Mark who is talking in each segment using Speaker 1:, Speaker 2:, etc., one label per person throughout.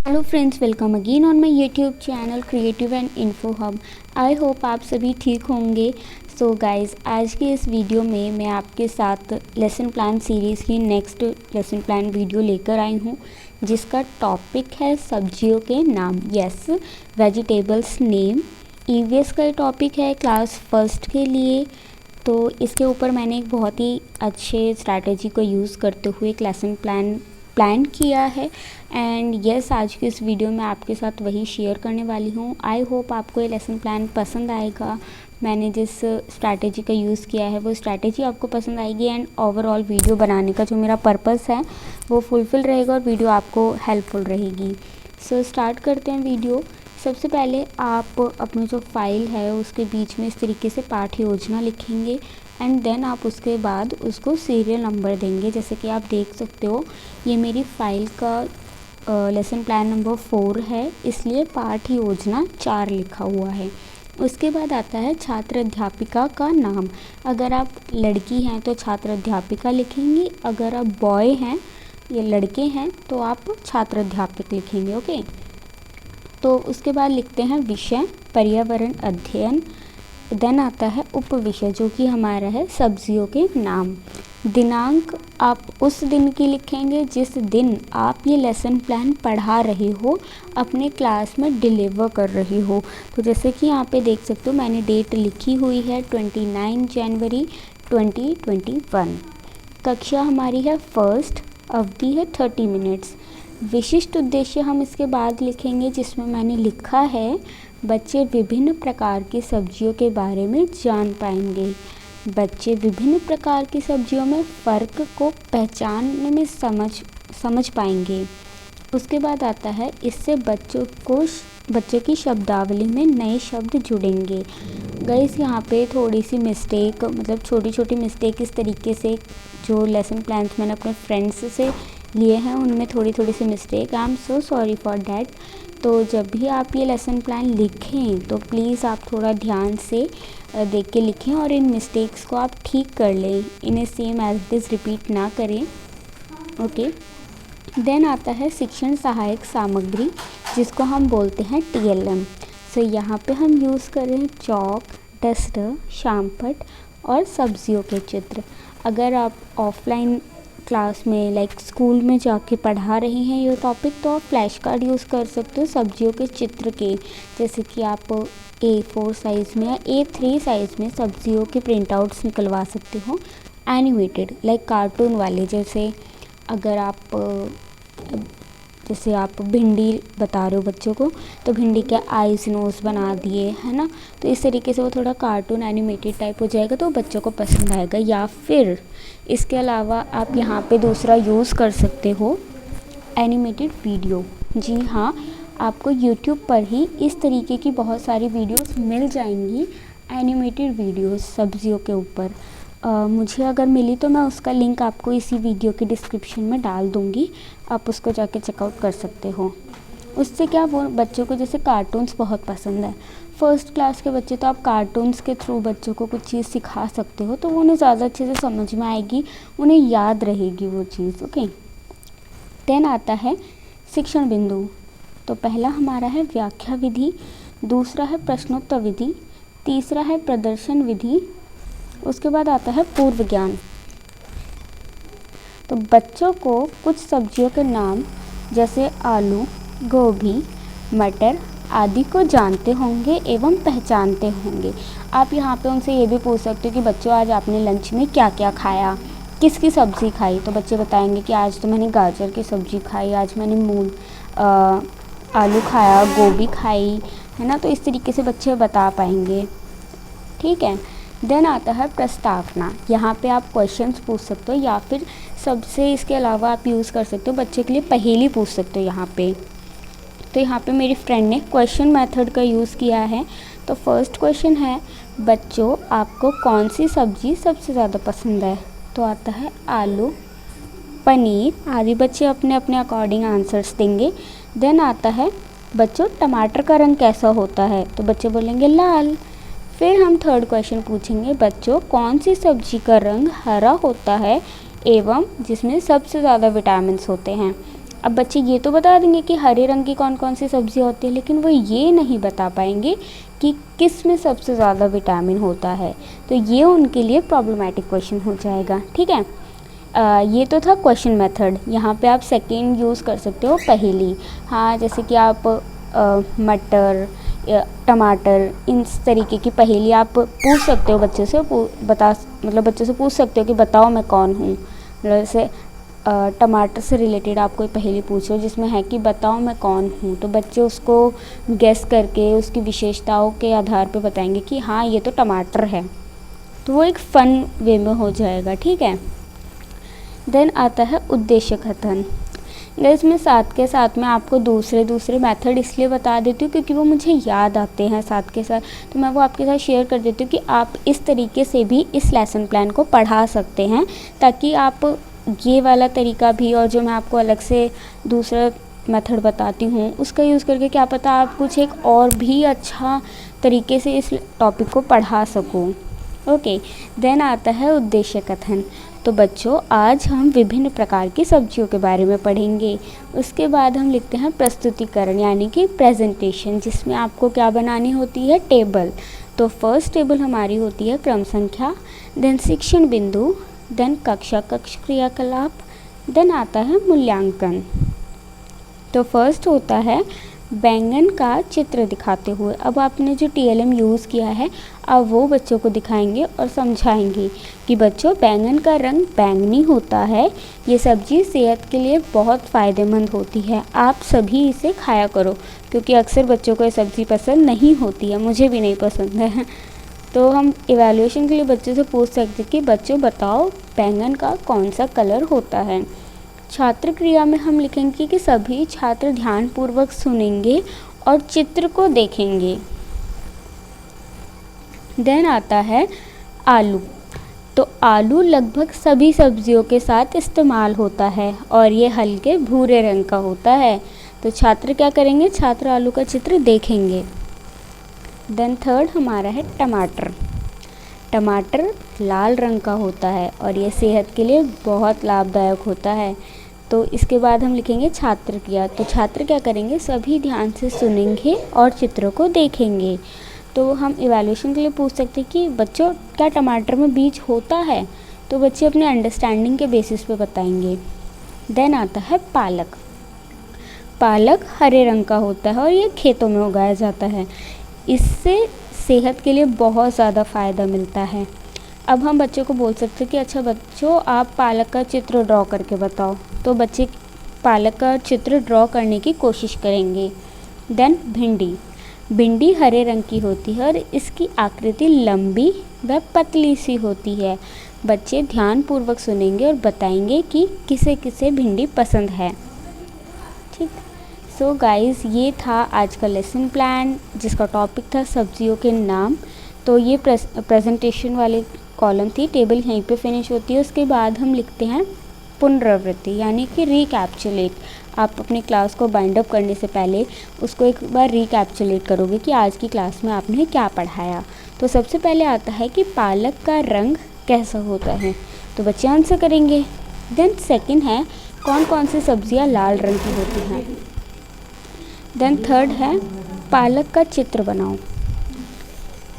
Speaker 1: Hello friends, welcome again on my YouTube channel creative and info hub. I hope आप सभी ठीक होंगे। So guys, आज की इस वीडियो में मैं आपके साथ लेसन प्लान सीरीज़ की नेक्स्ट लेसन प्लान वीडियो लेकर आई हूँ, जिसका टॉपिक है सब्जियों के नाम। Yes, vegetables name. ईवीएस का टॉपिक है क्लास फर्स्ट के लिए। तो इसके ऊपर मैंने एक बहुत ही अच्छे स्ट्रैटेजी को यूज़ करते हुए एक लेसन प्लान किया है। एंड यस, आज की इस वीडियो में आपके साथ वही शेयर करने वाली हूँ। आई होप आपको ये लेसन प्लान पसंद आएगा। मैंने जिस स्ट्रैटेजी का यूज़ किया है वो स्ट्रैटेजी आपको पसंद आएगी, एंड ओवरऑल वीडियो बनाने का जो मेरा पर्पस है वो फुलफ़िल रहेगा और वीडियो आपको हेल्पफुल रहेगी। सो स्टार्ट करते हैं वीडियो। सबसे पहले आप अपनी जो फाइल है उसके बीच में इस तरीके से पाठ योजना लिखेंगे, एंड देन आप उसके बाद उसको सीरियल नंबर देंगे। जैसे कि आप देख सकते हो, ये मेरी फ़ाइल का लेसन प्लान नंबर 4 है, इसलिए पाठ योजना 4 लिखा हुआ है। उसके बाद आता है छात्र अध्यापिका का नाम। अगर आप लड़की हैं तो छात्र अध्यापिका लिखेंगी, अगर आप बॉय हैं या लड़के हैं तो आप छात्र अध्यापक लिखेंगे। ओके, तो उसके बाद लिखते हैं विषय पर्यावरण अध्ययन। देन आता है उप विषय जो कि हमारा है सब्जियों के नाम। दिनांक आप उस दिन की लिखेंगे जिस दिन आप ये लेसन प्लान पढ़ा रहे हो, अपने क्लास में डिलीवर कर रहे हो। तो जैसे कि यहाँ पे देख सकते हो, मैंने डेट लिखी हुई है 29 जनवरी 2021। कक्षा हमारी है फर्स्ट, अवधि है 30 मिनट्स। विशिष्ट उद्देश्य हम इसके बाद लिखेंगे, जिसमें मैंने लिखा है बच्चे विभिन्न प्रकार की सब्जियों के बारे में जान पाएंगे। बच्चे विभिन्न प्रकार की सब्जियों में फ़र्क को पहचानने में समझ पाएंगे। उसके बाद आता है इससे बच्चों की शब्दावली में नए शब्द जुड़ेंगे। गाइस, यहाँ पे थोड़ी सी मिस्टेक, मतलब छोटी छोटी मिस्टेक इस तरीके से जो लेसन प्लान्स मैंने अपने फ्रेंड्स से लिए हैं उनमें थोड़ी थोड़ी सी mistake. I am so sorry for that. तो जब भी आप ये लेसन प्लान लिखें तो प्लीज़ आप थोड़ा ध्यान से देख के लिखें और इन मिस्टेक्स को आप ठीक कर लें, इन्हें same as it is repeat ना करें। ओके, देन आता है शिक्षण सहायक सामग्री, जिसको हम बोलते हैं TLM। सो यहाँ पे हम यूज़ कर रहे हैं चॉक, डस्टर, शामपट और सब्जियों के चित्र। अगर आप ऑफलाइन क्लास में लाइक स्कूल में जाके पढ़ा रहे हैं ये टॉपिक, तो आप फ्लैश कार्ड यूज़ कर सकते हो सब्जियों के चित्र के। जैसे कि आप A4 साइज़ में या A3 साइज़ में सब्जियों के प्रिंट आउट्स निकलवा सकते हो, एनिमेटेड लाइक कार्टून वाले। जैसे अगर आप भिंडी बता रहे हो बच्चों को, तो भिंडी के आइज़ नोज़ बना दिए, है ना। तो इस तरीके से वो थोड़ा कार्टून एनिमेटेड टाइप हो जाएगा, तो बच्चों को पसंद आएगा। या फिर इसके अलावा आप यहाँ पे दूसरा यूज़ कर सकते हो एनिमेटेड वीडियो। जी हाँ, आपको यूट्यूब पर ही इस तरीके की बहुत सारी वीडियोस मिल जाएंगी, एनिमेटेड वीडियोस सब्जियों के ऊपर। मुझे अगर मिली तो मैं उसका लिंक आपको इसी वीडियो के डिस्क्रिप्शन में डाल दूँगी, आप उसको जाके चेकआउट कर सकते हो। उससे क्या, वो बच्चों को जैसे कार्टून्स बहुत पसंद है, फर्स्ट क्लास के बच्चे, तो आप कार्टून्स के थ्रू बच्चों को कुछ चीज़ सिखा सकते हो, तो वो उन्हें ज़्यादा अच्छे से समझ में आएगी, उन्हें याद रहेगी वो चीज़। ओके, देन आता है शिक्षण बिंदु। तो पहला हमारा है व्याख्या विधि, दूसरा है प्रश्नोत्तर विधि, तीसरा है प्रदर्शन विधि, उसके बाद आता है पूर्व ज्ञान। तो बच्चों को कुछ सब्जियों के नाम जैसे आलू, गोभी, मटर आदि को जानते होंगे एवं पहचानते होंगे। आप यहाँ पे उनसे ये भी पूछ सकते हो कि बच्चों आज आपने लंच में क्या क्या खाया, किसकी सब्ज़ी खाई। तो बच्चे बताएंगे कि आज तो मैंने गाजर की सब्ज़ी खाई, आज मैंने आलू खाया, गोभी खाई, है ना। तो इस तरीके से बच्चे बता पाएंगे। ठीक है, देन आता है प्रस्तावना। यहाँ पे आप क्वेश्चंस पूछ सकते हो, या फिर सबसे इसके अलावा आप यूज़ कर सकते हो, बच्चे के लिए पहेली पूछ सकते हो यहाँ पे। तो यहाँ पे मेरी फ्रेंड ने क्वेश्चन मेथड का यूज़ किया है। तो फर्स्ट क्वेश्चन है, बच्चों आपको कौन सी सब्ज़ी सबसे ज़्यादा पसंद है। तो आता है आलू, पनीर आदि। बच्चे अपने अपने अकॉर्डिंग आंसर्स देंगे। देन आता है बच्चों टमाटर का रंग कैसा होता है। तो बच्चे बोलेंगे लाल। फिर हम थर्ड क्वेश्चन पूछेंगे, बच्चों कौन सी सब्जी का रंग हरा होता है एवं जिसमें सबसे ज़्यादा विटामिन्स होते हैं। अब बच्चे ये तो बता देंगे कि हरे रंग की कौन कौन सी सब्जियां होती है, लेकिन वो ये नहीं बता पाएंगे कि किस में सबसे ज़्यादा विटामिन होता है। तो ये उनके लिए प्रॉब्लमेटिक क्वेश्चन हो जाएगा। ठीक है, ये तो था क्वेश्चन मेथड। यहाँ पे आप सेकेंड यूज़ कर सकते हो पहेली। हाँ, जैसे कि आप मटर या टमाटर, इस तरीके की पहेली आप पूछ सकते हो बच्चे से, बच्चे से पूछ सकते हो कि बताओ मैं कौन हूँ। मतलब जैसे टमाटर से रिलेटेड आप कोई पहेली पूछो जिसमें है कि बताओ मैं कौन हूँ, तो बच्चे उसको गेस करके उसकी विशेषताओं के आधार पे बताएंगे कि हाँ ये तो टमाटर है। तो वो एक फ़न वे में हो जाएगा। ठीक है, देन आता है उद्देश्य कथन। इसमें साथ के साथ मैं आपको दूसरे मेथड इसलिए बता देती हूँ क्योंकि वो मुझे याद आते हैं साथ के साथ, तो मैं वो आपके साथ शेयर कर देती हूँ कि आप इस तरीके से भी इस लेसन प्लान को पढ़ा सकते हैं, ताकि आप ये वाला तरीका भी और जो मैं आपको अलग से दूसरा मेथड बताती हूँ उसका यूज़ करके क्या पता आप कुछ एक और भी अच्छा तरीके से इस टॉपिक को पढ़ा सको। ओके, देन आता है उद्देश्य कथन। तो बच्चों, आज हम विभिन्न प्रकार की सब्जियों के बारे में पढ़ेंगे। उसके बाद हम लिखते हैं प्रस्तुतिकरण यानी कि प्रेजेंटेशन, जिसमें आपको क्या बनानी होती है, टेबल। तो फर्स्ट टेबल हमारी होती है क्रम संख्या, देन शिक्षण बिंदु, देन कक्षा कक्ष क्रियाकलाप, देन आता है मूल्यांकन। तो फर्स्ट होता है बैंगन का चित्र दिखाते हुए। अब आपने जो TLM यूज़ किया है अब वो बच्चों को दिखाएंगे और समझाएंगे कि बच्चों बैंगन का रंग बैंगनी होता है, ये सब्ज़ी सेहत के लिए बहुत फ़ायदेमंद होती है, आप सभी इसे खाया करो। क्योंकि अक्सर बच्चों को ये सब्ज़ी पसंद नहीं होती है, मुझे भी नहीं पसंद है। तो हम इवैल्यूएशन के लिए बच्चों से पूछ सकते कि बच्चों बताओ बैंगन का कौन सा कलर होता है। छात्र क्रिया में हम लिखेंगे कि सभी छात्र ध्यानपूर्वक सुनेंगे और चित्र को देखेंगे। देन आता है आलू। तो आलू लगभग सभी सब्जियों के साथ इस्तेमाल होता है और ये हल्के भूरे रंग का होता है। तो छात्र क्या करेंगे, छात्र आलू का चित्र देखेंगे। देन थर्ड हमारा है टमाटर। टमाटर लाल रंग का होता है और ये सेहत के लिए बहुत लाभदायक होता है। तो इसके बाद हम लिखेंगे छात्र क्रिया। तो छात्र क्या करेंगे, सभी ध्यान से सुनेंगे और चित्रों को देखेंगे। तो हम इवैल्यूएशन के लिए पूछ सकते हैं कि बच्चों क्या टमाटर में बीज होता है, तो बच्चे अपने अंडरस्टैंडिंग के बेसिस पे बताएंगे। देन आता है पालक। पालक हरे रंग का होता है और ये खेतों में उगाया जाता है, इससे सेहत के लिए बहुत ज़्यादा फ़ायदा मिलता है। अब हम बच्चों को बोल सकते हैं कि अच्छा बच्चों आप पालक का चित्र ड्रॉ करके बताओ। तो बच्चे पालक का चित्र ड्रॉ करने की कोशिश करेंगे। देन भिंडी। भिंडी हरे रंग की होती है और इसकी आकृति लंबी व पतली सी होती है। बच्चे ध्यानपूर्वक सुनेंगे और बताएंगे कि किसे किसे भिंडी पसंद है। ठीक, सो गाइस ये था आज का लेसन प्लान जिसका टॉपिक था सब्जियों के नाम। तो ये प्रेजेंटेशन वाले कॉलम थी, टेबल यहीं पे फिनिश होती है। उसके बाद हम लिखते हैं पुनरावृत्ति यानी कि रिकैप्चुलेट। आप अपनी क्लास को बाइंड अप करने से पहले उसको एक बार रिकैप्चुलेट करोगे कि आज की क्लास में आपने क्या पढ़ाया। तो सबसे पहले आता है कि पालक का रंग कैसा होता है, तो बच्चे आंसर करेंगे। देन सेकंड है कौन कौन सी सब्जियां लाल रंग की होती हैं। देन थर्ड है पालक का चित्र बनाओ।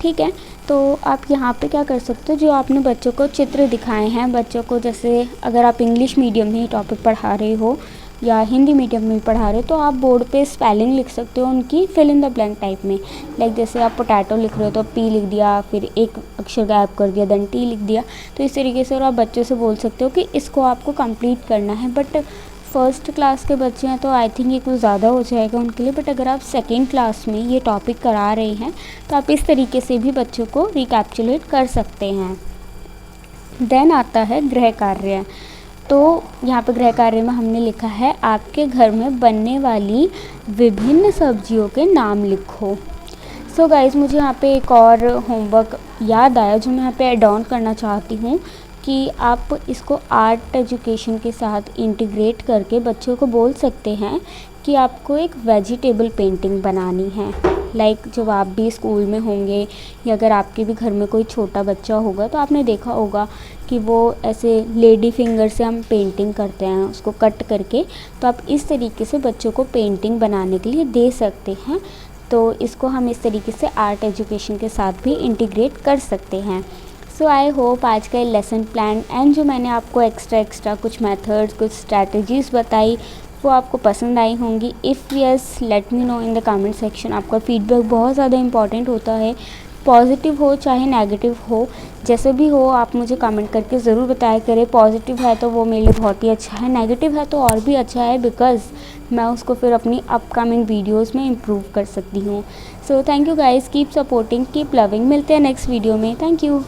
Speaker 1: ठीक है, तो आप यहाँ पे क्या कर सकते हो, जो आपने बच्चों को चित्र दिखाए हैं, बच्चों को जैसे अगर आप इंग्लिश मीडियम में ही टॉपिक पढ़ा रहे हो या हिंदी मीडियम में पढ़ा रहे हो तो आप बोर्ड पे स्पेलिंग लिख सकते हो उनकी fill in the blank type में। लाइक जैसे आप पोटैटो लिख रहे हो तो पी लिख दिया, फिर एक अक्षर गायब कर दिया, देन टी लिख दिया। तो इस तरीके से और आप बच्चों से बोल सकते हो कि इसको आपको कंप्लीट करना है। बट फर्स्ट क्लास के बच्चे हैं तो आई थिंक ये कुछ ज़्यादा हो जाएगा उनके लिए। बट अगर आप सेकेंड क्लास में ये टॉपिक करा रहे हैं तो आप इस तरीके से भी बच्चों को रिकैप्चुलेट कर सकते हैं। देन आता है गृह कार्य। तो यहाँ पे गृह कार्य में हमने लिखा है आपके घर में बनने वाली विभिन्न सब्जियों के नाम लिखो। सो गाइज़ मुझे यहाँ पे एक और होमवर्क याद आया जो मैं यहाँ पे ऐड ऑन करना चाहती हूँ कि आप इसको आर्ट एजुकेशन के साथ इंटीग्रेट करके बच्चों को बोल सकते हैं कि आपको एक वेजिटेबल पेंटिंग बनानी है। लाइक जब आप भी स्कूल में होंगे या अगर आपके भी घर में कोई छोटा बच्चा होगा तो आपने देखा होगा कि वो ऐसे लेडी फिंगर से हम पेंटिंग करते हैं उसको कट करके। तो आप इस तरीके से बच्चों को पेंटिंग बनाने के लिए दे सकते हैं। तो इसको हम इस तरीके से आर्ट एजुकेशन के साथ भी इंटीग्रेट कर सकते हैं। सो आई होप आज का लेसन प्लान एंड जो मैंने आपको एक्स्ट्रा कुछ मेथड्स कुछ स्ट्रैटेजीज़ बताई वो आपको पसंद आई होंगी। If yes let me know in the comment section. आपका फीडबैक बहुत ज़्यादा इंपॉर्टेंट होता है, पॉजिटिव हो चाहे नेगेटिव हो, जैसे भी हो आप मुझे कमेंट करके ज़रूर बताया करें। पॉजिटिव है तो वो मेरे लिए बहुत ही अच्छा है, नेगेटिव है तो और भी अच्छा है, बिकॉज़ मैं उसको फिर अपनी अपकमिंग वीडियोस में इम्प्रूव कर सकती हूँ। So thank you guys, keep supporting, keep loving. मिलते हैं नेक्स्ट वीडियो में। Thank you.